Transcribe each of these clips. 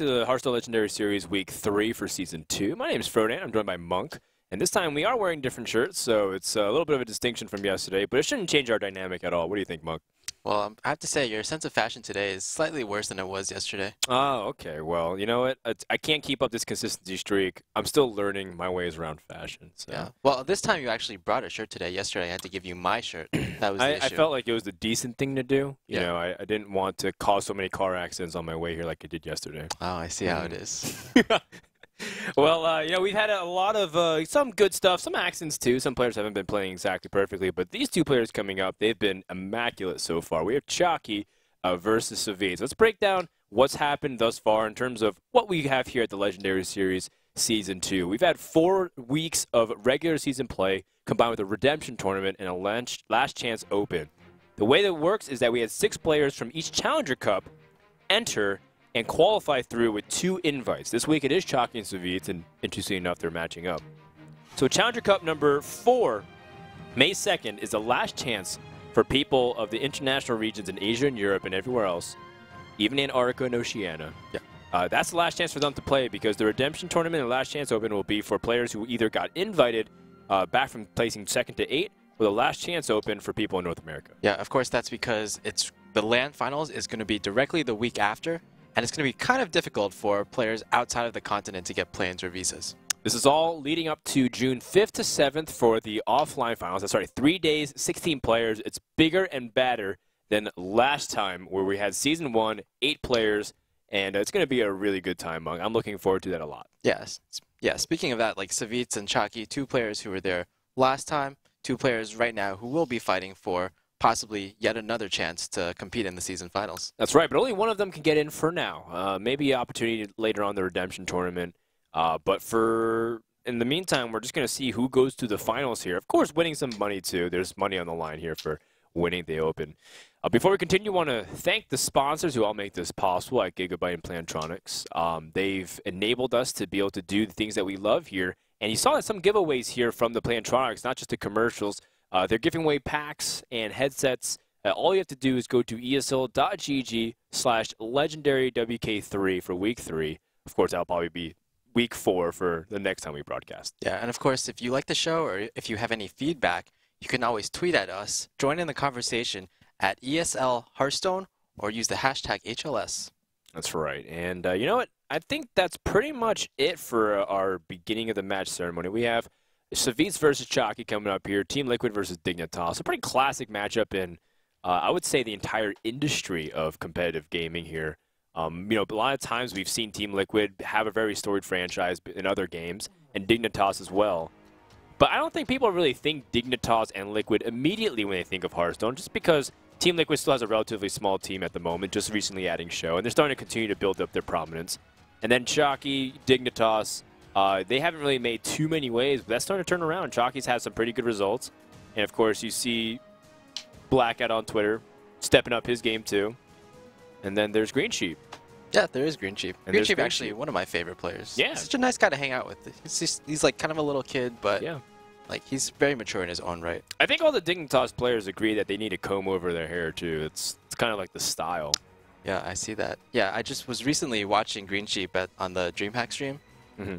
to the Hearthstone Legendary Series Week 3 for Season 2. My name is Frodan. I'm joined by Monk. And this time we are wearing different shirts, so it's a little bit of a distinction from yesterday, but it shouldn't change our dynamic at all. What do you think, Monk? Well, I have to say, your sense of fashion today is slightly worse than it was yesterday. Oh, okay. Well, you know what? I can't keep up this consistency streak. I'm still learning my ways around fashion. So. Yeah. Well, this time you actually brought a shirt today. Yesterday I had to give you my shirt. That was the issue. I felt like it was the decent thing to do. You know, I didn't want to cause so many car accidents on my way here like I did yesterday. Oh, I see how it is. Well, you know, we've had a lot of some good stuff, some accidents too. Some players haven't been playing exactly perfectly, but these two players coming up, they've been immaculate so far. We have Chakki versus Savjz. Let's break down what's happened thus far in terms of what we have here at the Legendary Series Season 2. We've had 4 weeks of regular season play combined with a redemption tournament and a last chance open. The way that it works is that we had 6 players from each Challenger Cup enter and qualify through with 2 invites. This week it is Chakki and Savjz, and interesting enough, they're matching up. So Challenger Cup number 4, May 2nd, is the last chance for people of the international regions in Asia and Europe and everywhere else, even Antarctica and Oceania. Yeah. That's the last chance for them to play because the Redemption Tournament and the Last Chance Open will be for players who either got invited back from placing 2nd to 8, or the Last Chance Open for people in North America. Yeah, of course, that's because the LAN Finals is going to be directly the week after, and it's going to be kind of difficult for players outside of the continent to get play-ins or visas. This is all leading up to June 5th to 7th for the offline finals. That's right, 3 days, 16 players. It's bigger and badder than last time where we had Season 1, 8 players, and it's going to be a really good time, Monk. I'm looking forward to that a lot. Yes. Yeah, speaking of that, like Savjz and Chakki, 2 players who were there last time, 2 players right now who will be fighting for possibly yet another chance to compete in the season finals. That's right, but only one of them can get in for now. Maybe an opportunity later on the Redemption Tournament. But in the meantime, we're just going to see who goes to the finals here. Of course, winning some money, too. There's money on the line here for winning the Open. Before we continue, I want to thank the sponsors who all make this possible at Gigabyte and Plantronics. They've enabled us to be able to do the things that we love here. And you saw some giveaways here from the Plantronics, not just the commercials. They're giving away packs and headsets. All you have to do is go to esl.gg/legendarywk3 for week 3. Of course, that'll probably be week 4 for the next time we broadcast. Yeah, and of course, if you like the show or if you have any feedback, you can always tweet at us, join in the conversation at ESL Hearthstone, or use the hashtag HLS. That's right. And you know what? I think that's pretty much it for our beginning of the match ceremony. We have Savjz versus Chakki coming up here, Team Liquid versus Dignitas. A pretty classic matchup in, I would say, the entire industry of competitive gaming here. You know, a lot of times we've seen Team Liquid have a very storied franchise in other games, and Dignitas as well. But I don't think people really think Dignitas and Liquid immediately when they think of Hearthstone, just because Team Liquid still has a relatively small team at the moment, just recently adding show, and they're starting to continue to build up their prominence. And then Chakki, Dignitas, they haven't really made too many waves, but that's starting to turn around. Chakki's had some pretty good results. And, of course, you see Blackout on Twitter stepping up his game, too. And then there's Green Sheep. Yeah, there is Green Sheep. Green Sheep actually one of my favorite players. Yeah. He's such a nice guy to hang out with. He's like kind of a little kid, but yeah, like he's very mature in his own right. I think all the Dignitas players agree that they need to comb over their hair, too. It's kind of like the style. Yeah, I see that. Yeah, I just was recently watching Green Sheep on the DreamHack stream.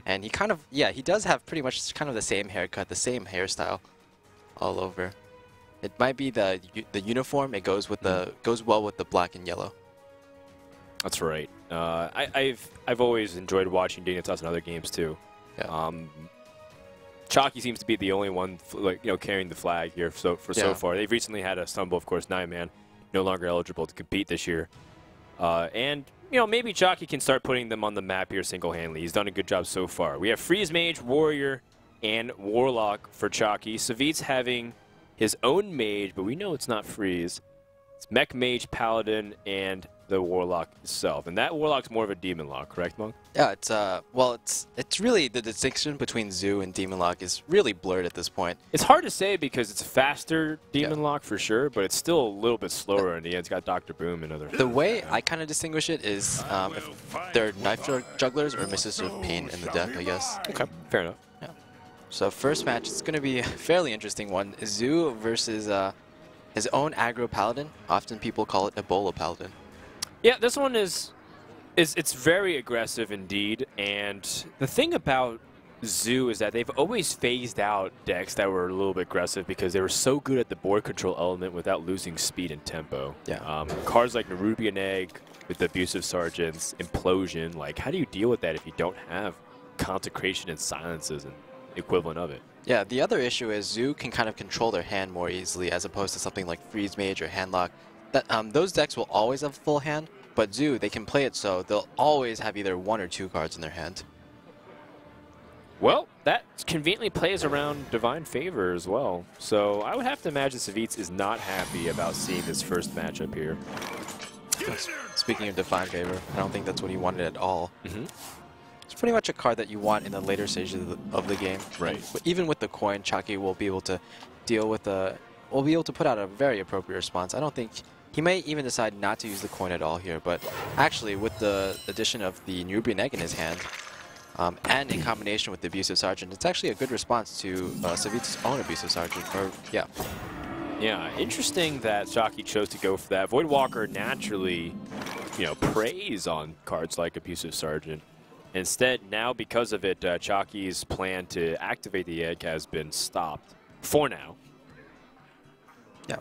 And he kind of, yeah, he does have pretty much kind of the same haircut, the same hairstyle all over. It might be the uniform. It goes with goes well with the black and yellow. That's right. I've always enjoyed watching Dignitas in other games too. Yeah. Chakki seems to be the only one carrying the flag here so far. They've recently had a stumble, of course. 9-man, no longer eligible to compete this year. And you know, maybe Chakki can start putting them on the map here single-handedly. He's done a good job so far. We have Freeze Mage, Warrior, and Warlock for Chakki. Savjz having his own Mage, but we know it's not Freeze. It's Mech Mage, Paladin, and the Warlock itself. And that Warlock's more of a Demon Lock, correct, Monk? Yeah, it's really the distinction between Zoo and Demon Lock is really blurred at this point. It's hard to say because it's a faster Demon Lock for sure, but it's still a little bit slower in the end. It's got Dr. Boom and other. The way I kind of distinguish it is if they're Knife Jugglers or Mistress of Pain in the deck, I guess. Okay, fair enough. Yeah. So first match, it's going to be a fairly interesting one. Zoo versus his own aggro Paladin. Often people call it Ebola Paladin. Yeah, this one is It's very aggressive indeed, and the thing about Zoo is that they've always phased out decks that were a little bit aggressive because they were so good at the board control element without losing speed and tempo. Yeah. Cards like Nerubian Egg with the Abusive Sergeants, Implosion, like how do you deal with that if you don't have Consecration and Silences and equivalent of it? Yeah, the other issue is Zoo can kind of control their hand more easily as opposed to something like Freeze Mage or Handlock. That, those decks will always have full hand, but Zoo, they can play it so they'll always have either 1 or 2 cards in their hand. Well, that conveniently plays around Divine Favor as well. So I would have to imagine Savjz is not happy about seeing this first matchup here. Speaking of Divine Favor, I don't think that's what he wanted at all. It's pretty much a card that you want in the later stages of the game. Right. And even with the coin, Chakki will be able to deal with will be able to put out a very appropriate response. I don't think he may even decide not to use the coin at all here, but actually with the addition of the Nerubian Egg in his hand, and in combination with the Abusive Sergeant, it's actually a good response to Savjz's own Abusive Sergeant. Yeah, interesting that Chakki chose to go for that. Voidwalker naturally, preys on cards like Abusive Sergeant. Instead, now because of it, Chakki's plan to activate the egg has been stopped for now. Yeah.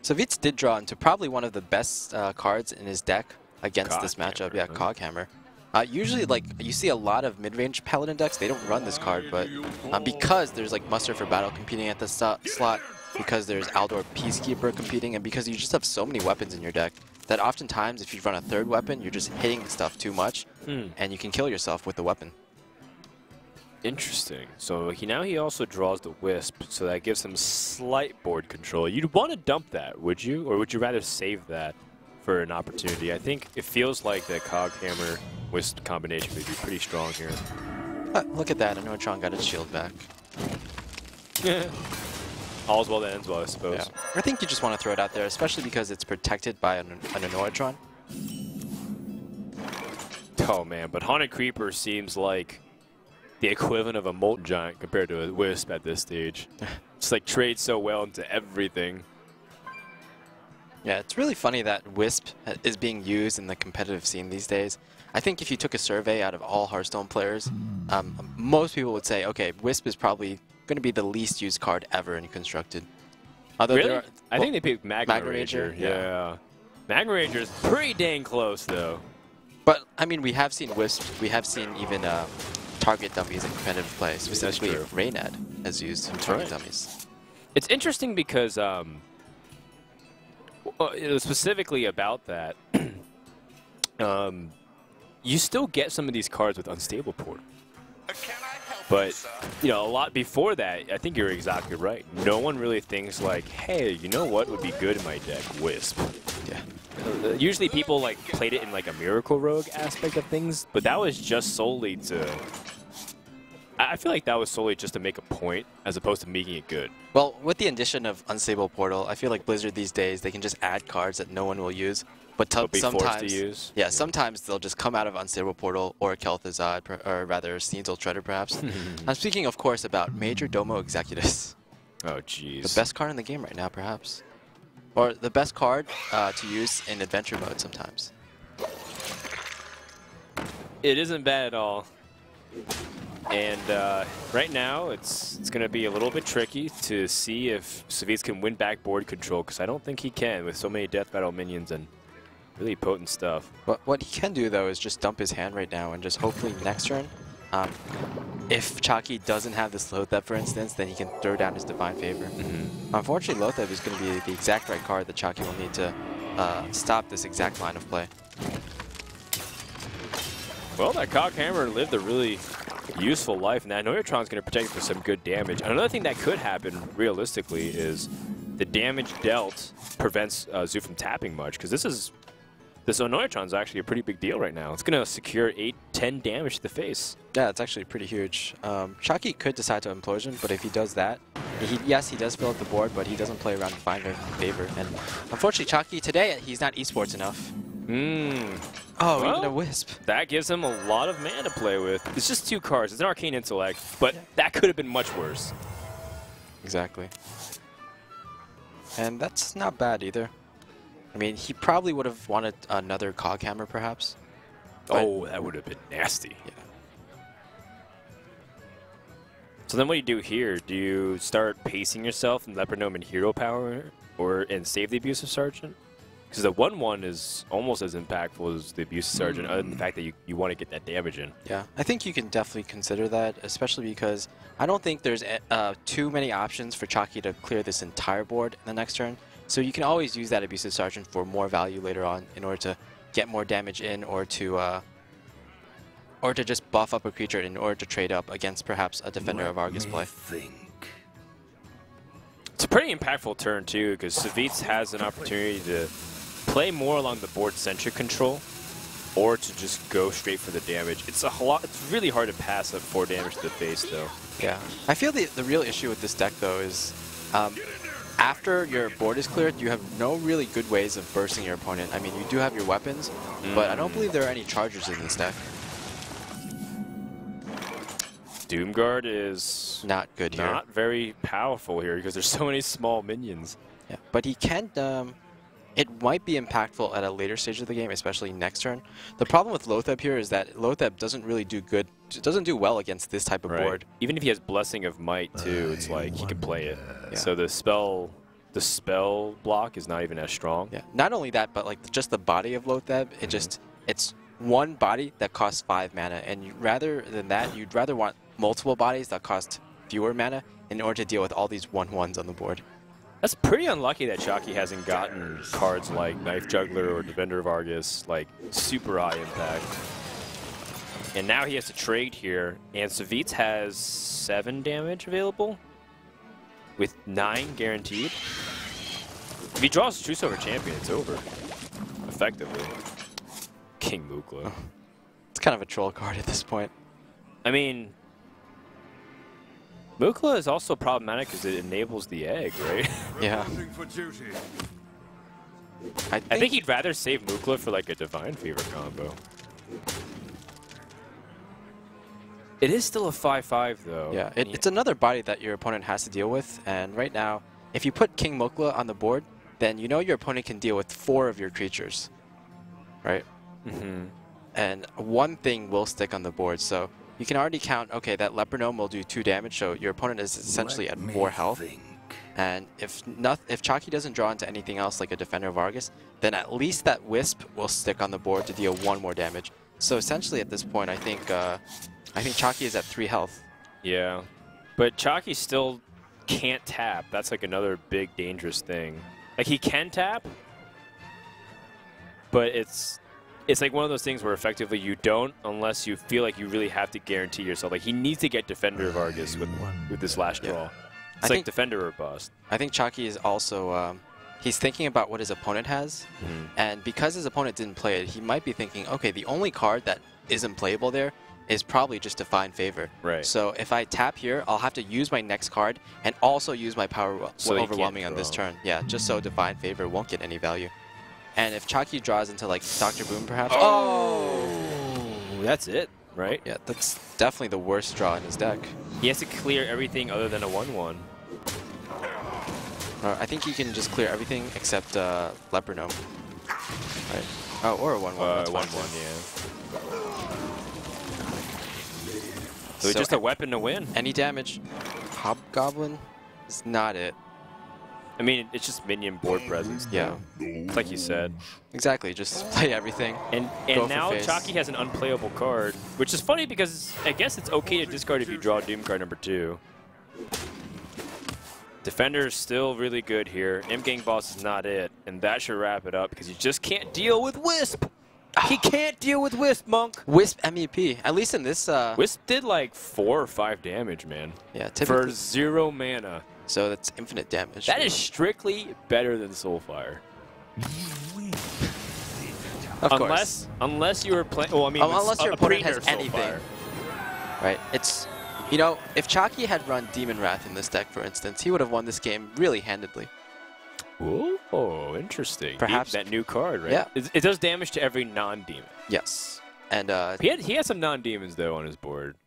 Savjz did draw into probably one of the best cards in his deck against this matchup. Yeah, Coghammer. Usually, like, you see a lot of mid-range Paladin decks, they don't run this card, but because there's, like, Muster for Battle competing at the slot, because there's Aldor Peacekeeper competing, and because you just have so many weapons in your deck, that oftentimes, if you run a third weapon, you're just hitting stuff too much, and you can kill yourself with the weapon. Interesting. So now he also draws the Wisp, so that gives him slight board control. You'd want to dump that, would you? Or would you rather save that for an opportunity? I think it feels like the Coghammer Wisp combination would be pretty strong here. Look at that, Anotron got its shield back. All's well that ends well, I suppose. Yeah. I think you just want to throw it out there, especially because it's protected by an Anotron. Oh man, but Haunted Creeper seems like the equivalent of a Molten Giant compared to a Wisp at this stage. It's like trades so well into everything. Yeah, it's really funny that Wisp is being used in the competitive scene these days. I think if you took a survey out of all Hearthstone players, most people would say, okay, Wisp is probably going to be the least used card ever in Constructed. Although really? I think they picked Magma Rager. Yeah. Magma Rager is pretty dang close, though. But, I mean, we have seen Wisp. We have seen even target dummies in competitive play. Specifically, Reynad has used some target dummies. It's interesting because, specifically about that, you still get some of these cards with Unstable Port. But, a lot before that, I think you're exactly right. No one really thinks like, hey, you know what would be good in my deck? Wisp. Yeah. Usually people like played it in like a Miracle Rogue aspect of things, but that was just solely to... I feel like that was solely just to make a point as opposed to making it good. Well, with the addition of Unstable Portal, I feel like Blizzard these days, they can just add cards that no one will use. But sometimes, to use. Yeah, sometimes they'll just come out of Unstable Portal or Kel'Thuzad, or rather Sneasel Treader, perhaps. I'm speaking, of course, about Major Domo Executus. Oh, jeez. The best card in the game right now, perhaps. Or the best card to use in adventure mode sometimes. It isn't bad at all. And right now, it's going to be a little bit tricky to see if Savjz can win back board control, because I don't think he can with so many Death Battle minions and really potent stuff. But what he can do, though, is just dump his hand right now and just hopefully next turn, if Chakki doesn't have this Loatheb, for instance, then he can throw down his Divine Favor. Unfortunately, Loatheb is going to be the exact right card that Chakki will need to stop this exact line of play. Well, that Coghammer lived a really useful life, and that Neutron's going to protect it for some good damage. Another thing that could happen, realistically, is the damage dealt prevents Zoo from tapping much, because this Neutron's actually a pretty big deal right now. It's going to secure 8-10 damage to the face. Yeah, it's actually pretty huge. Chakki could decide to Implosion, but if he does that, yes, he does fill up the board, but he doesn't play around Divine Favor. And unfortunately, Chakki today, he's not esports enough. Oh, well, even a Wisp. That gives him a lot of mana to play with. It's just 2 cards. It's an Arcane Intellect, but that could have been much worse. Exactly. And that's not bad either. I mean, he probably would have wanted another Coghammer, perhaps. Oh, that would have been nasty. Yeah. So then what do you do here? Do you start pacing yourself in Leopard Gnome and Hero Power and save the Abusive Sergeant? Because the 1-1 is almost as impactful as the Abusive Sergeant, other than the fact that you want to get that damage in. Yeah, I think you can definitely consider that, especially because I don't think there's too many options for Chakki to clear this entire board in the next turn. So you can always use that Abusive Sergeant for more value later on in order to get more damage in, or to just buff up a creature in order to trade up against perhaps a Defender of Argus play. It's a pretty impactful turn too, because Savjz has an opportunity to play more along the board centric control, or to just go straight for the damage. It's really hard to pass up 4 damage to the face though. Yeah, I feel the real issue with this deck though is after your board is cleared, you have no really good ways of bursting your opponent. I mean, you do have your weapons, but I don't believe there are any chargers in this deck. Doomguard is not good here. Not very powerful here because there's so many small minions. Yeah, but he can. It might be impactful at a later stage of the game, especially next turn. The problem with Lotheb here is that Lotheb doesn't really do good. Doesn't do well against this type of board. Even if he has Blessing of Might too, it's like he can play it. Yeah. So the spell block is not even as strong. Yeah. Not only that, but like just the body of Lotheb, it's one body that costs 5 mana, and rather than that, you'd rather want multiple bodies that cost fewer mana in order to deal with all these 1/1s on the board. That's pretty unlucky that Chakki hasn't gotten cards like Knife Juggler or Defender of Argus, like super high impact. And now he has to trade here, and Savjz has 7 damage available with 9 guaranteed. If he draws True Silver Champion, it's over. Effectively. King Mukla. It's kind of a troll card at this point. I mean, Mukla is also problematic because it enables the egg, right? Yeah. I think he'd rather save Mukla for like a Divine Fever combo. It is still a 5/5 though. Yeah, it's another body that your opponent has to deal with, and right now, if you put King Mukla on the board, then you know your opponent can deal with 4 of your creatures, right? And one thing will stick on the board, so you can already count, okay, that Leopard Gnome will do 2 damage, so your opponent is essentially at 4 health. And if Chakki doesn't draw into anything else like a Defender of Argus, then at least that Wisp will stick on the board to deal 1 more damage. So essentially at this point, I think Chakki is at 3 health. Yeah, but Chakki still can't tap. That's like another big dangerous thing. Like he can tap, but it's like one of those things where effectively you don't unless you feel like you really have to guarantee yourself. Like he needs to get Defender of Argus with this last draw. It's like Defender or bust. I think Chakki is also he's thinking about what his opponent has, and because his opponent didn't play it, he might be thinking, okay, the only card that isn't playable there is probably just Divine Favor. Right. So if I tap here, I'll have to use my next card and also use my Power Overwhelming on this turn. Yeah, just so Divine Favor won't get any value. And if Chakki draws into like Dr. Boom perhaps... Oh! That's it, right? Yeah, that's definitely the worst draw in his deck. He has to clear everything other than a 1/1. I think he can just clear everything except Leopard Gnome. Right. Oh, or a 1/1. 1/1, yeah. So it's just a weapon to win. Any damage. Hobgoblin is not it. I mean, it's just minion board presence. Yeah. It's like you said. Exactly, just play everything. And now Chakki has an unplayable card, which is funny because I guess it's okay to discard if you draw Doom card number 2. Defender is still really good here. M-Gang Boss is not it, and that should wrap it up because you just can't deal with Wisp. He can't deal with Wisp, Monk. Wisp MEP, at least in this... Wisp did like 4 or 5 damage, man. Yeah, typically. For 0 mana. So that's infinite damage. That is strictly better than Soulfire. Of course. Unless you were playing... Well, I mean, unless your opponent has Soulfire. anything. Right, it's... You know, if Chakki had run Demon Wrath in this deck, for instance, he would have won this game really handedly. Oh, interesting. Perhaps that new card, right? Yeah. It does damage to every non-demon. Yes. And he had some non-demons though on his board.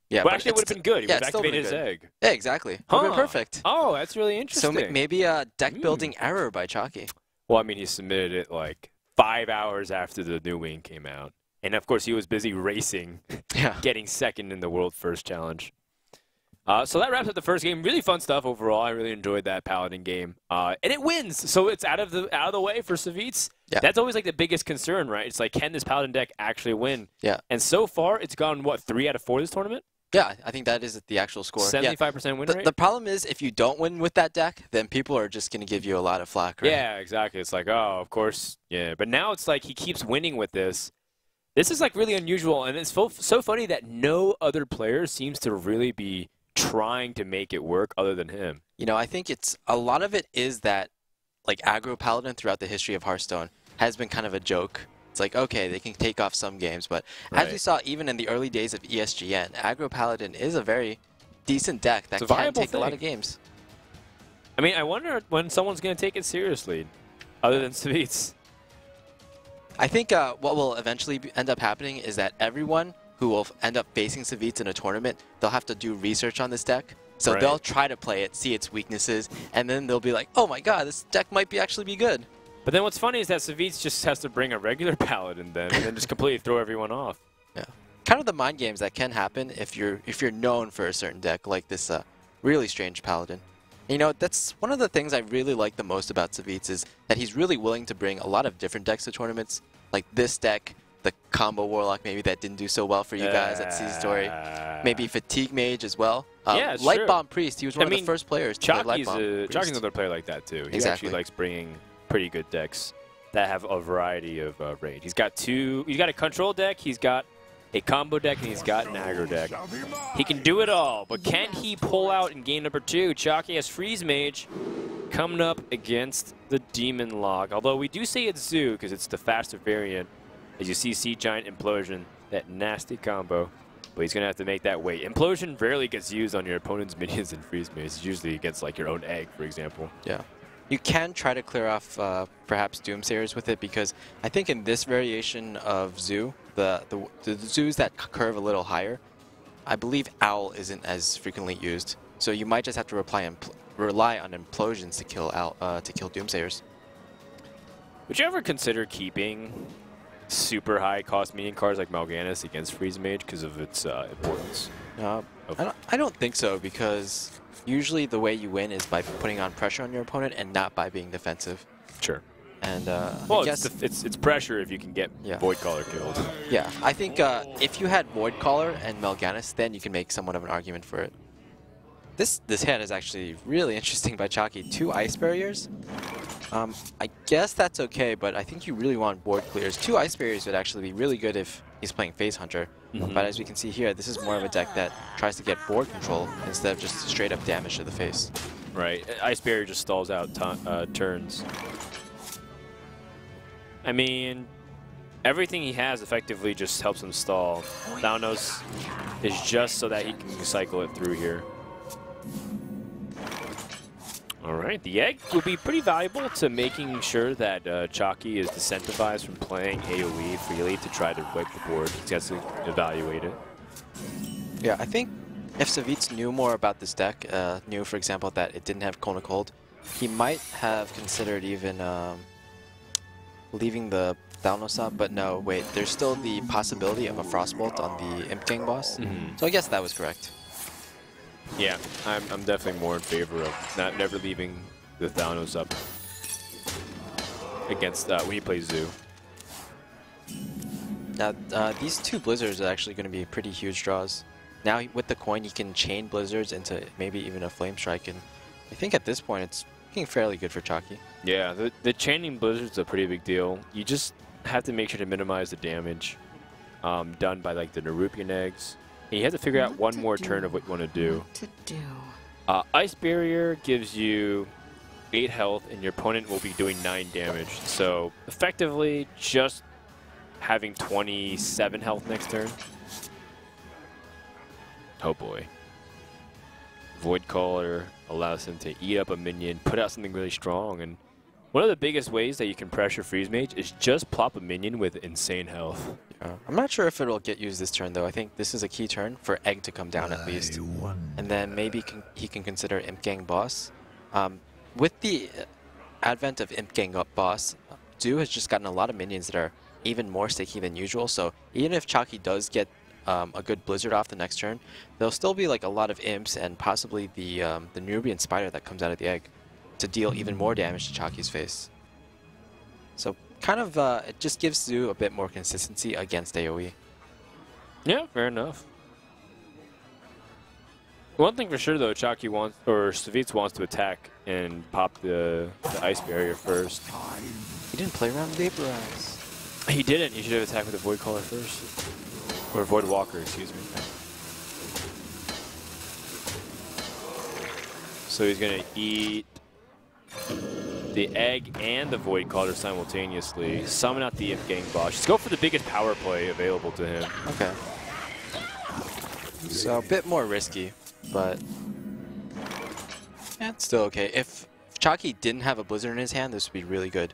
Yeah, but actually it would have been good. He would have activated his egg. Yeah, exactly. It would have been perfect. Oh, that's really interesting. So maybe a deck building error by Chakki. Well, I mean, he submitted it like 5 hours after the new wing came out. And of course, he was busy racing, getting second in the World First Challenge. So that wraps up the first game. Really fun stuff overall. I really enjoyed that Paladin game, and it wins. So it's out of the way for Savjz. Yeah. That's always like the biggest concern, right? It's like, can this Paladin deck actually win? Yeah. And so far, it's gone what, 3 out of 4 this tournament? Yeah, I think that is the actual score. 75% win rate. The problem is if you don't win with that deck, then people are just going to give you a lot of flack, right? Yeah, exactly. It's like, oh, of course, yeah. But now it's like he keeps winning with this. This is like really unusual, and it's so funny that no other player seems to really be trying to make it work other than him. You know, I think a lot of it is that like aggro Paladin throughout the history of Hearthstone has been kind of a joke. It's like, okay, they can take off some games, but as we saw even in the early days of ESGN, aggro Paladin is a very decent deck that can take a lot of games. I mean, I wonder when someone's going to take it seriously, other than Savjz. I think what will eventually end up happening is that everyone who will end up facing Savjz in a tournament, they'll have to do research on this deck. So they'll try to play it, see its weaknesses, and then they'll be like, oh my god, this deck might actually be good. But then what's funny is that Savjz just has to bring a regular Paladin then, and then just completely throw everyone off. Yeah, kind of the mind games that can happen if you're known for a certain deck, like this really strange Paladin. You know, that's one of the things I really like the most about Savjz is that he's really willing to bring a lot of different decks to tournaments, like this deck, the combo Warlock maybe that didn't do so well for you guys at Sea Story, maybe Fatigue Mage as well. Light Bomb Priest, he was one of the first players to play Light Bomb Priest. Chakki's another player like that too. He actually likes bringing pretty good decks that have a variety of raid. He's got a control deck, he's got a combo deck, and he's got an aggro deck. He can do it all, but can he pull out in game number 2? Chakki has Freeze Mage coming up against the Demon Log. Although we do say it's Zoo because it's the faster variant. As you see, Sea Giant Implosion, that nasty combo. But he's going to have to make that wait. Implosion rarely gets used on your opponent's minions in Freeze Mage. It's usually against like your own egg, for example. Yeah. You can try to clear off perhaps Doomsayers with it because I think in this variation of Zoo, the Zoos that curve a little higher, I believe Owl isn't as frequently used. So you might just have to rely on Implosions to kill Doomsayers. Would you ever consider keeping super high cost minion cards like Mal'Ganis against Freeze Mage because of its importance? I don't think so because usually the way you win is by putting on pressure on your opponent and not by being defensive. Sure. And well, it's pressure if you can get Void Caller killed. Yeah, I think if you had Void Caller and Mal'Ganis, then you can make somewhat of an argument for it. This hand is actually really interesting by Chakki. 2 Ice Barriers. I guess that's okay, but I think you really want board clears. 2 Ice Barriers would actually be really good if he's playing Phase Hunter. But as we can see here, this is more of a deck that tries to get board control instead of just straight up damage to the face. Right. Ice Barrier just stalls out turns. I mean, everything he has effectively just helps him stall. Thanos is just so that he can cycle it through here. Alright, the egg will be pretty valuable to making sure that Chakki is decentivized from playing AoE freely to try to wipe the board. He has to evaluate it. Yeah, I think if Savjz knew more about this deck, knew, for example, that it didn't have Kona Cold, he might have considered even leaving the Thalnos up, but no, wait, there's still the possibility of a Frostbolt on the Imp Gang boss. So I guess that was correct. Yeah, I'm definitely more in favor of never leaving the Thanos up against when he plays Zoo. Now, these 2 Blizzards are actually going to be pretty huge draws. Now, with the coin, he can chain Blizzards into maybe even a Flame Strike, and I think at this point, it's looking fairly good for Chakki. Yeah, the chaining Blizzard's a pretty big deal. You just have to make sure to minimize the damage done by like the Nerupian eggs. And you have to figure out one more turn of what you want to do. Ice Barrier gives you 8 health, and your opponent will be doing 9 damage. So effectively, just having 27 health next turn. Oh boy. Void Caller allows him to eat up a minion, put out something really strong, and one of the biggest ways that you can pressure Freeze Mage is just plop a minion with insane health. I'm not sure if it'll get used this turn, though. I think this is a key turn for Egg to come down at least. And then maybe he can consider Imp Gang boss. With the advent of Imp Gang boss, Zoo has just gotten a lot of minions that are even more sticky than usual. So even if Chakki does get a good Blizzard off the next turn, there'll still be like a lot of imps and possibly the Nubian spider that comes out of the egg to deal even more damage to Chakki's face. So kind of it just gives Zoo a bit more consistency against AoE. Yeah, fair enough. One thing for sure though, Chakki wants, or Savjz wants to attack and pop the ice barrier first. He didn't play around with Vaporize. He didn't. He should have attacked with the Void Caller first. Or Void Walker, excuse me. So he's going to eat the egg and the Void Caller simultaneously. Summon out the Imp Gang boss. Just go for the biggest power play available to him. Okay. So a bit more risky, but yeah, it's still okay. If Chakki didn't have a Blizzard in his hand, this would be really good.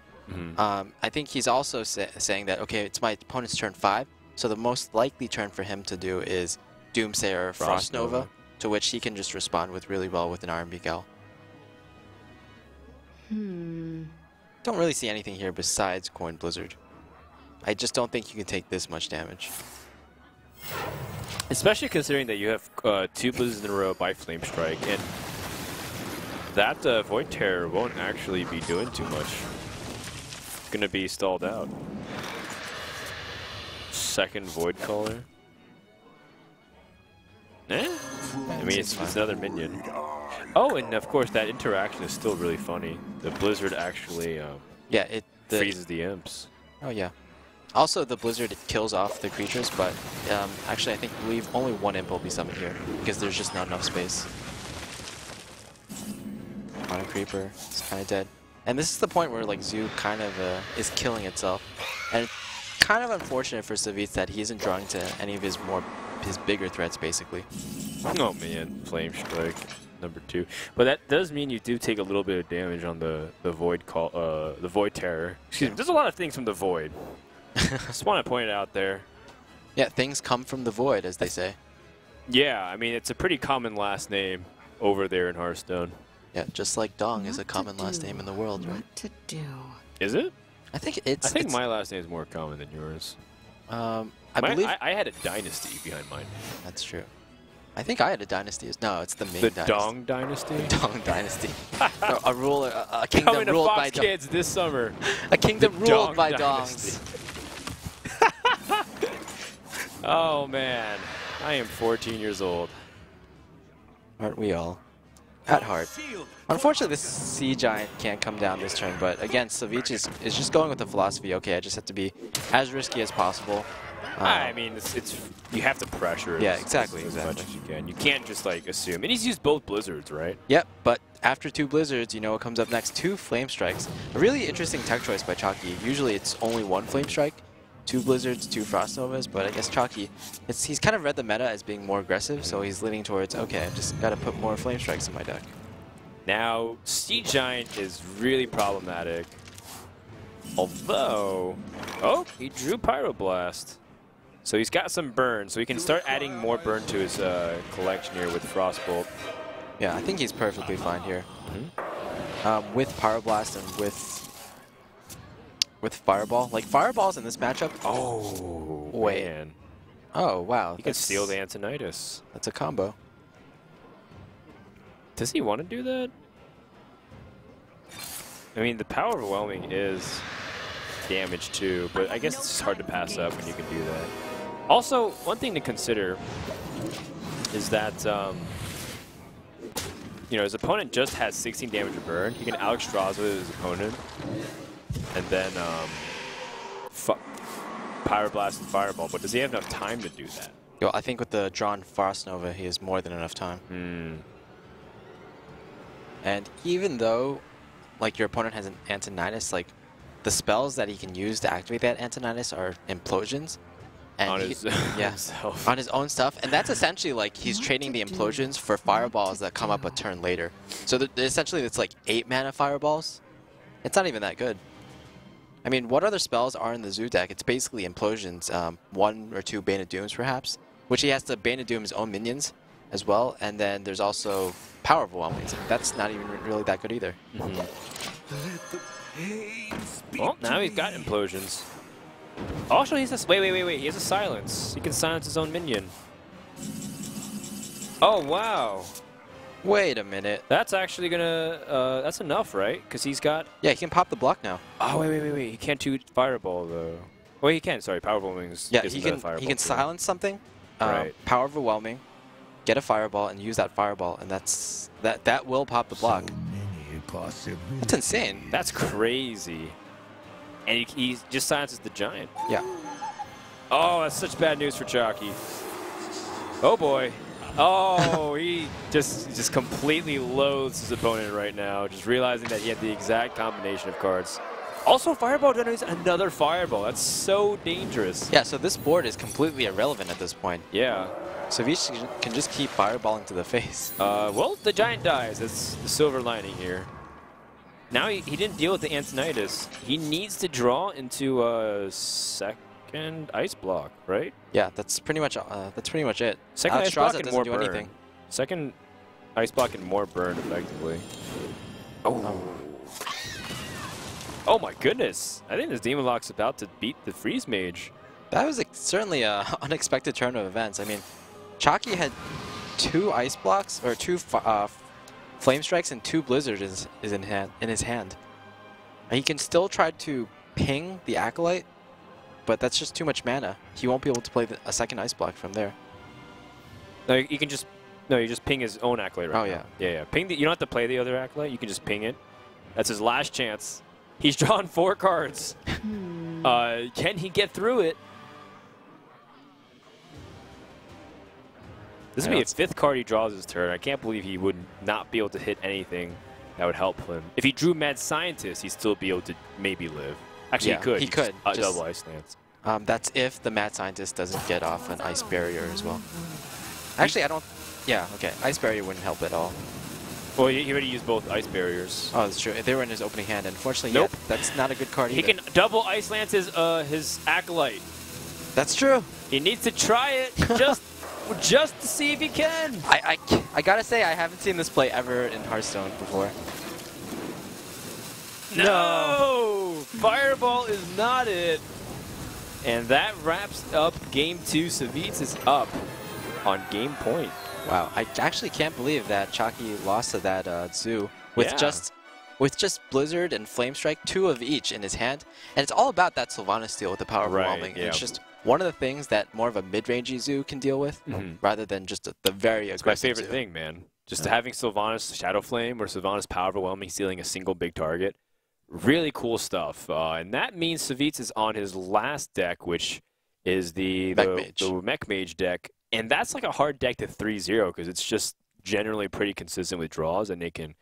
I think he's also saying that, okay, it's my opponent's turn 5, so the most likely turn for him to do is Doomsayer or Frost Nova, to which he can just respond with really well with an Iron Beak Owl. Don't really see anything here besides Coin Blizzard. I just don't think you can take this much damage. Especially considering that you have 2 Blizzards in a row by Flame Strike, and that Void Terror won't actually be doing too much. It's gonna be stalled out. Second Void Caller. I mean, it's another minion. Oh, and of course that interaction is still really funny. The Blizzard actually freezes the imps. Oh yeah. Also, the Blizzard kills off the creatures, but actually I believe only one imp will be summoned here because there's just not enough space. Mono Creeper is kind of dead. And this is the point where like Zoo kind of is killing itself. And it's kind of unfortunate for Savjz that he isn't drawing to any of his bigger threats basically. Oh man, Flame Strike number 2. But that does mean you do take a little bit of damage on the Void Terror. Excuse me. There's a lot of things from the Void. Just want to point it out there. Yeah, things come from the void, as they say. Yeah, I mean, it's a pretty common last name over there in Hearthstone. Yeah, just like Dong is a common last name in the world, right? What to do? Is it? I think my last name is more common than yours. I believe I had a dynasty behind mine. That's true. I think I had a dynasty. No, it's the Ming the dynasty. Dong dynasty. Dong dynasty. a ruler, a kingdom Coming to ruled Fox by Kids this summer. A kingdom The ruled Dong by dynasty. Dongs. Oh man, I am 14 years old. Aren't we all? At heart. Unfortunately, this Sea Giant can't come down this turn, but again, Savjz is just going with the philosophy, okay, I just have to be as risky as possible. I mean, it's you have to pressure yeah, as exactly. much as you can. You can't just like assume. And he's used both Blizzards, right? Yep, but after 2 Blizzards, you know what comes up next? 2 Flame Strikes. A really interesting tech choice by Chakki. Usually it's only 1 Flame Strike, 2 Blizzards, 2 Frost Novas, but I guess Chakki, he's kind of read the meta as being more aggressive, so he's leaning towards, okay, I've just got to put more Flame Strikes in my deck. Now, Sea Giant is really problematic. Although, oh, he drew Pyroblast. So he's got some burn, so he can start adding more burn to his collection here with Frostbolt. Yeah, I think he's perfectly fine here. With Pyroblast and with Fireball. Like, Fireballs in this matchup... Oh, wait. man. Oh, wow. He can steal the Antonitis. That's a combo. Does he want to do that? I mean, the power overwhelming is damage too, but I guess it's just hard to pass up when you can do that. Also, one thing to consider is that, you know, his opponent just has 16 damage of burn. He can Alex Strauss with his opponent, and then Pyroblast and Fireball, but does he have enough time to do that? Yo, I think with the drawn Frost Nova, he has more than enough time. And even though, like, your opponent has an Antonitis, like, the spells that he can use to activate that Antonitis are implosions. And on his on his own stuff. And that's essentially like he's trading the implosions for fireballs that come up a turn later. So essentially it's like 8 mana fireballs. It's not even that good. I mean, what other spells are in the Zoo deck? It's basically implosions, 1 or 2 Bane of Dooms perhaps, which he has to Bane of Doom his own minions as well. And then there's also Power Overwhelmings. That's not even really that good either. Well, now he's got implosions. Also, he has wait. He has a silence. He can silence his own minion. Oh wow. Wait a minute. That's actually gonna. That's enough, right? Because he's got. Yeah, he can pop the block now. Oh wait. He can't do fireball though. Oh, he can. Sorry, power overwhelming. Yeah, he can silence something. Right. Power overwhelming. Get a fireball and use that fireball, and that will pop the block. That's insane. That's crazy. And he just silences the giant. Yeah. Oh, that's such bad news for Chakki. Oh boy. Oh, he just completely loathes his opponent right now, just realizing that he had the exact combination of cards. Also, Fireball generates another Fireball. That's so dangerous. Yeah, so this board is completely irrelevant at this point. Yeah. Savjz can just keep fireballing to the face. Well, the giant dies. That's the silver lining here. Now he didn't deal with the Antonitis. He needs to draw into a second ice block, right? Yeah, that's pretty much it. Second ice block and more do burn. anything. Second ice block and more burn, effectively. Oh. Oh my goodness! I think this Demon Lock's about to beat the Freeze Mage. That was certainly an unexpected turn of events. I mean, Chakki had 2 ice blocks or 2 flame strikes and 2 blizzards in his hand. And he can still try to ping the Acolyte, but that's just too much mana. He won't be able to play a second ice block from there. No, you can just you just ping his own Acolyte right now. Yeah. Ping you don't have to play the other Acolyte. You can just ping it. That's his last chance. He's drawn 4 cards. Can he get through it? This would be a 5th card he draws his turn. I can't believe he would not be able to hit anything that would help him. If he drew Mad Scientist, he'd still be able to maybe live. Actually, yeah, he could. Just double Ice Lance. That's if the Mad Scientist doesn't get off an Ice Barrier as well. Actually, I don't... Yeah, okay. Ice Barrier wouldn't help at all. Well, he already used both Ice Barriers. Oh, that's true. They were in his opening hand. Unfortunately, nope. Yeah, that's not a good card either. He can double Ice Lance his Acolyte. That's true. He needs to try it just to see if he can. I gotta say, I haven't seen this play ever in Hearthstone before. No! Fireball is not it. And that wraps up Game 2. Savjz is up on game point. Wow, I actually can't believe that Chakki lost to that Zoo with just Blizzard and Flame Strike, 2 of each in his hand. And it's all about that Sylvanas steal with the power overwhelming. Yeah. It's just one of the things that more of a mid-rangey Zoo can deal with, rather than just the very aggressive It's my favorite Zoo. thing, man. Just having Sylvanas Shadow Flame or Sylvanas Power Overwhelming stealing a single big target. Really cool stuff. And that means Savjz is on his last deck, which is the Mech Mage deck. And that's like a hard deck to 3-0 because it's just generally pretty consistent with draws, and they can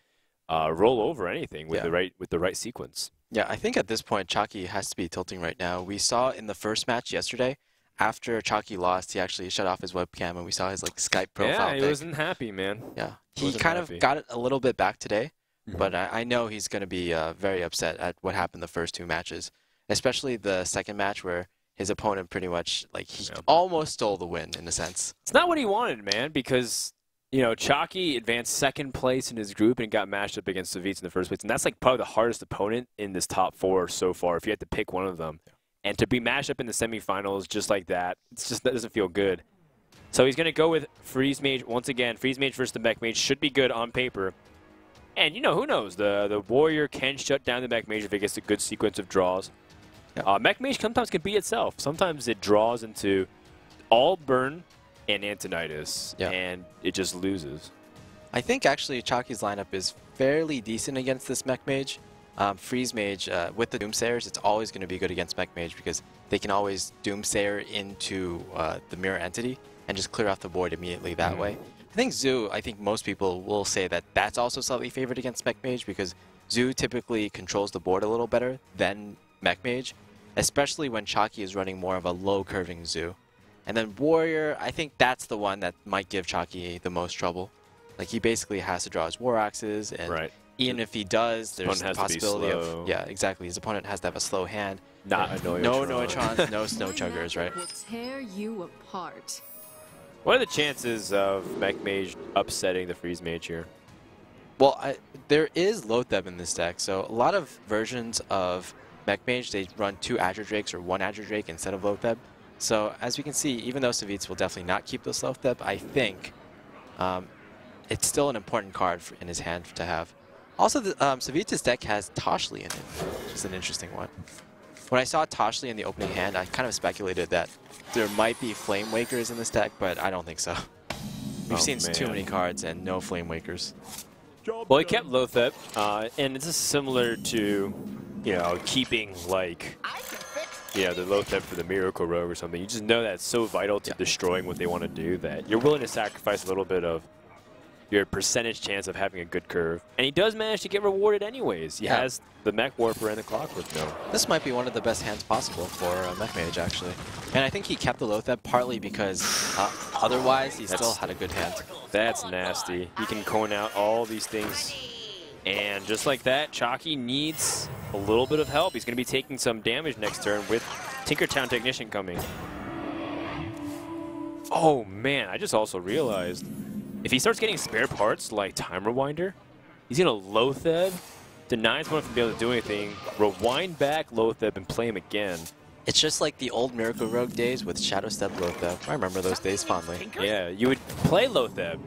roll over anything with the right sequence. Yeah, I think at this point Chakki has to be tilting right now. We saw in the first match yesterday, after Chakki lost, he actually shut off his webcam, and we saw his Skype profile. Yeah, he wasn't happy, man. Yeah, he kind of got it a little bit back today, but I know he's going to be very upset at what happened the first 2 matches, especially the second match where his opponent pretty much, he almost stole the win, in a sense. It's not what he wanted, man, because, Chakki advanced 2nd place in his group and got matched up against Savjz in the first place. And that's, probably the hardest opponent in this top 4 so far, if you had to pick one of them. Yeah. And to be matched up in the semifinals just like that, that doesn't feel good. So he's going to go with Freeze Mage once again. Freeze Mage versus the Mech Mage should be good on paper. And, who knows? The Warrior can shut down the Mech Mage if it gets a good sequence of draws. Yeah. Mech Mage sometimes can beat itself. Sometimes it draws into all burn and Antonitis, and it just loses. I think actually Chakki's lineup is fairly decent against this Mech Mage. Freeze Mage, with the Doomsayers, it's always going to be good against Mech Mage because they can always Doomsayer into the Mirror Entity and just clear off the board immediately that way. I think most people will say that that's also slightly favored against Mech Mage because Zoo typically controls the board a little better than Mech Mage, especially when Chakki is running more of a low curving Zoo. And then Warrior, I think that's the one that might give Chakki the most trouble. He basically has to draw his War Axes, and even if he does, there's the possibility of... Yeah, exactly. His opponent has to have a slow hand. Not a Noyotrons. No Noyotrons, no Snow Chuggers, right? Will tear you apart. What are the chances of Mech Mage upsetting the Freeze Mage here? Well, there is Loatheb in this deck, so a lot of versions of Mech Mage, they run 2 Azure Drakes or 1 Azure Drake instead of Lotheb. So as we can see, even though Savjz will definitely not keep this Lotheb, I think it's still an important card in his hand to have. Also, Savjz's deck has Toshli in it, which is an interesting one. When I saw Toshli in the opening hand, I kind of speculated that there might be Flame Wakers in this deck, but I don't think so. We've seen too many cards and no Flame Wakers. Well, he kept Lotheb, and it's just similar to, you know, keeping, like, the Lotheb for the Miracle Rogue or something. You just know that it's so vital to destroying what they want to do that you're willing to sacrifice a little bit of your percentage chance of having a good curve. And he does manage to get rewarded anyways. He has the Mech Warper and the Clockwork Gnome. This might be one of the best hands possible for Mech Mage, actually. And I think he kept the Lotheb partly because otherwise he still had a good hand. That's nasty. He can cone out all these things. And just like that, Chakki needs a little bit of help. He's going to be taking some damage next turn with Tinkertown Technician coming. Oh man, I just also realized if he starts getting spare parts like Time Rewinder, he's going to Lotheb, denies one from being able to do anything, rewind back Lotheb and play him again. It's just like the old Miracle Rogue days with Shadow Step Lotheb. I remember those days fondly. Yeah, you would play Lotheb,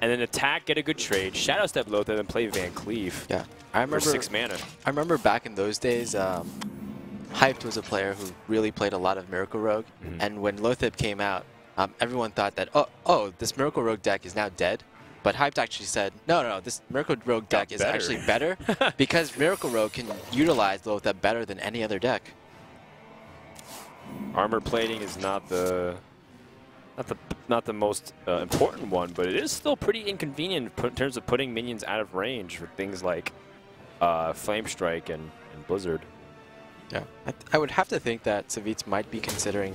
and then attack, get a good trade, Shadow Step Lotheb, and play Van Cleave. Yeah, I remember for 6 mana. I remember back in those days, Hyped was a player who really played a lot of Miracle Rogue, and when Lotheb came out, everyone thought that, oh, this Miracle Rogue deck is now dead. But Hyped actually said, no, this Miracle Rogue deck is actually better because Miracle Rogue can utilize Lotheb better than any other deck. Armor plating is not the most important one, but it is still pretty inconvenient in terms of putting minions out of range for things like Flame Strike and Blizzard. Yeah, I would have to think that Savjz might be considering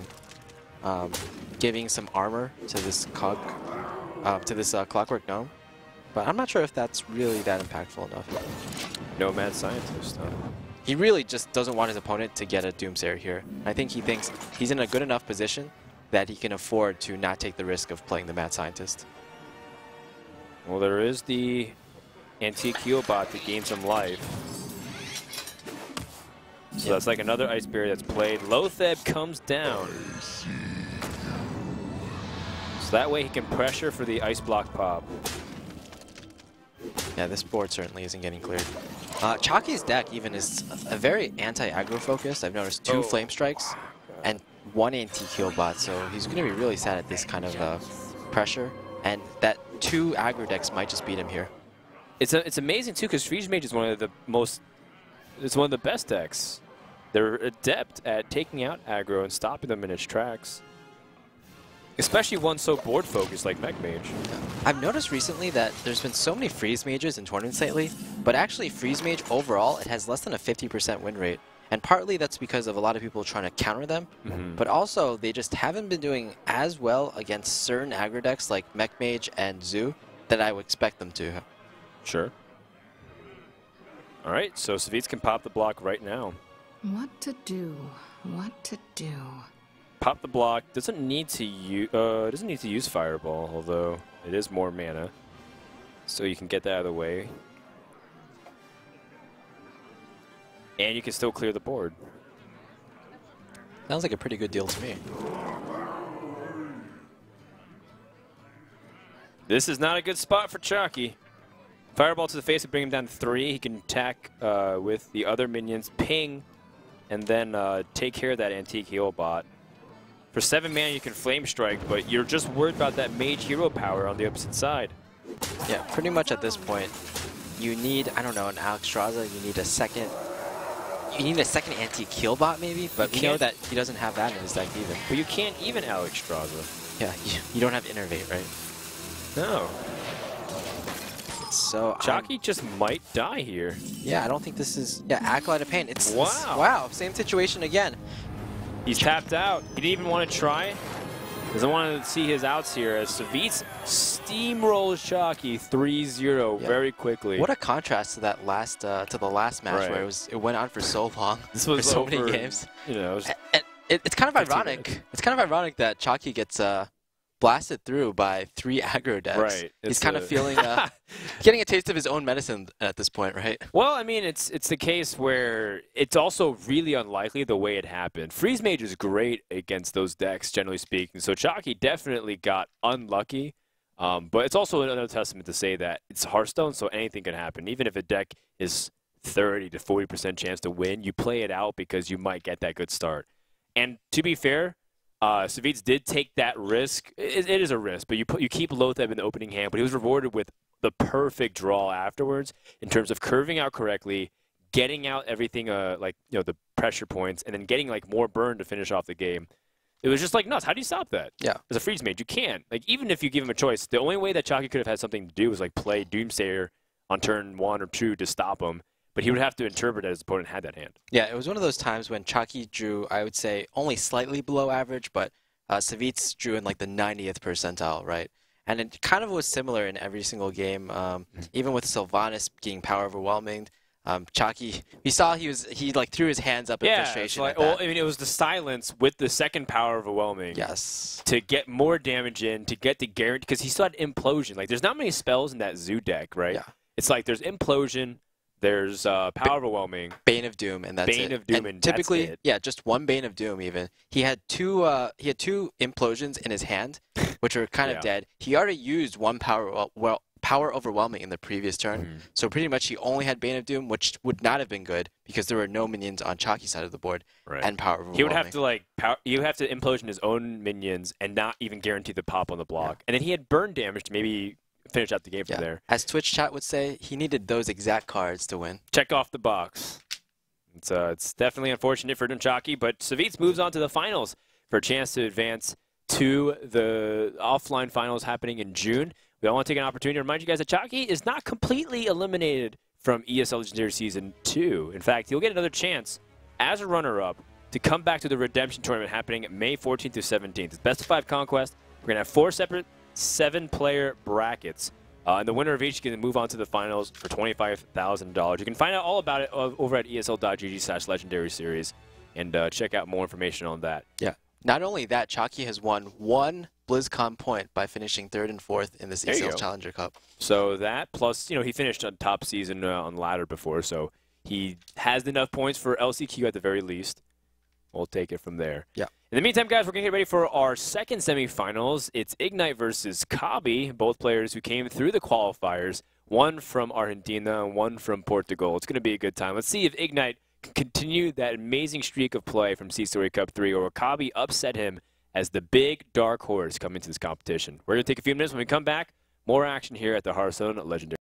giving some armor to this Clockwork Gnome, but I'm not sure if that's really that impactful enough. No Mad Scientist, huh? He really just doesn't want his opponent to get a Doomsayer here. I think he thinks he's in a good enough position that he can afford to not take the risk of playing the Mad Scientist. Well, there is the Antique Healbot to gain some life. So that's like another Ice Barrier that's played. Lotheb comes down. So that way he can pressure for the Ice Block pop. Yeah, this board certainly isn't getting cleared. Chakki's deck even is a very anti-aggro focused. I've noticed 2 Flame Strikes and 1 Antique Healbot, so he's going to be really sad at this kind of pressure. And that 2 aggro decks might just beat him here. It's amazing too because Freeze Mage is one of the best decks. They're adept at taking out aggro and stopping them in its tracks. Especially one so board focused like Mech Mage. I've noticed recently that there's been so many Freeze Mages in tournaments lately, but actually Freeze Mage overall, it has less than a 50% win rate. And partly that's because of a lot of people trying to counter them, but also they just haven't been doing as well against certain aggro decks like Mech Mage and Zoo that I would expect them to. Sure. All right, so Savjz can pop the block right now. What to do? What to do? Pop the block. Doesn't need to use Fireball, although it is more mana, so you can get that out of the way, and you can still clear the board. Sounds like a pretty good deal to me. This is not a good spot for Chakki. Fireball to the face would bring him down to 3. He can attack with the other minions, ping, and then take care of that Antique Healbot. For 7 mana, you can Flame Strike, but you're just worried about that Mage Hero power on the opposite side. Yeah, pretty much at this point, you need, I don't know, an Alexstrasza, you need a second Antique Healbot maybe, but we know that he doesn't have that in his deck even. But you can't even Alexstrasza. Yeah, you don't have Innervate, right? No. So Chakki just might die here. Yeah, I don't think this is... Yeah, Acolyte of Pain. Wow. Wow, same situation again. He's tapped out. He didn't even want to try. Doesn't want to see his outs here as Savjz steamrolls Chakki 3-0 very quickly. What a contrast to that last to the last match where it went on for so long. This was for so many games. You know, it's kind of ironic. It's kind of ironic that Chakki gets blasted through by 3 aggro decks. Right. He's kind of feeling, getting a taste of his own medicine at this point, right? Well, I mean, it's the case where it's also really unlikely the way it happened. Freeze Mage is great against those decks, generally speaking. So Chakki definitely got unlucky. But it's also another testament to say that it's Hearthstone, so anything can happen. Even if a deck is 30 to 40% chance to win, you play it out because you might get that good start. And to be fair, Savjz did take that risk. It is a risk, but you keep Lotheb in the opening hand, but he was rewarded with the perfect draw afterwards in terms of curving out correctly, getting out everything like the pressure points, and then getting like more burn to finish off the game. It was just like nuts. How do you stop that? Yeah. As a freeze mage, you can't. Like, even if you give him a choice, the only way that Chakki could have had something to do was like play Doomsayer on turn 1 or 2 to stop him. But he would have to interpret that his opponent had that hand. Yeah, it was one of those times when Chakki drew, I would say, only slightly below average, but Savjz drew in like the 90th percentile, right? And it kind of was similar in every single game. Even with Sylvanas getting power overwhelming, Chakki, we saw he like threw his hands up in frustration. Like, well, I mean, it was the silence with the second power overwhelming. Yes. To get more damage in, to get the guarantee, because he still had implosion. Like, there's not many spells in that Zoo deck, right? Yeah. It's like there's implosion, there's power overwhelming, Bane of Doom, and that's it. Bane of Doom, and typically, that's it. yeah, just one Bane of Doom. Even he had two implosions in his hand, which are kind of dead. He already used one power overwhelming in the previous turn, so pretty much he only had Bane of Doom, which would not have been good because there were no minions on Chakki's side of the board, and power overwhelming. He would have to you have to implosion his own minions and not even guarantee the pop on the block, and then he had burn damage to maybe finish out the game from there. As Twitch chat would say, he needed those exact cards to win. Check off the box. It's definitely unfortunate for Chakki, but Savjz moves on to the finals for a chance to advance to the offline finals happening in June. We all want to take an opportunity to remind you guys that Chakki is not completely eliminated from ESL Legendary Season 2. In fact, you'll get another chance as a runner-up to come back to the Redemption Tournament happening May 14th through 17th. It's best of 5 conquest. We're going to have 4 separate 7-player brackets. And the winner of each can move on to the finals for $25,000. You can find out all about it over at esl.gg/legendary series and check out more information on that. Yeah. Not only that, Chakki has won 1 BlizzCon point by finishing 3rd and 4th in this ESL Challenger Cup. So that, plus, he finished on top season on ladder before, so he has enough points for LCQ at the very least. We'll take it from there. Yeah. In the meantime, guys, we're going to get ready for our second semifinals. It's Ignite versus Kabi, both players who came through the qualifiers, one from Argentina and one from Portugal. It's going to be a good time. Let's see if Ignite can continue that amazing streak of play from C-Story Cup 3, or will Kabi upset him as the big dark horse coming to this competition. We're going to take a few minutes. When we come back, more action here at the Hearthstone Legendary.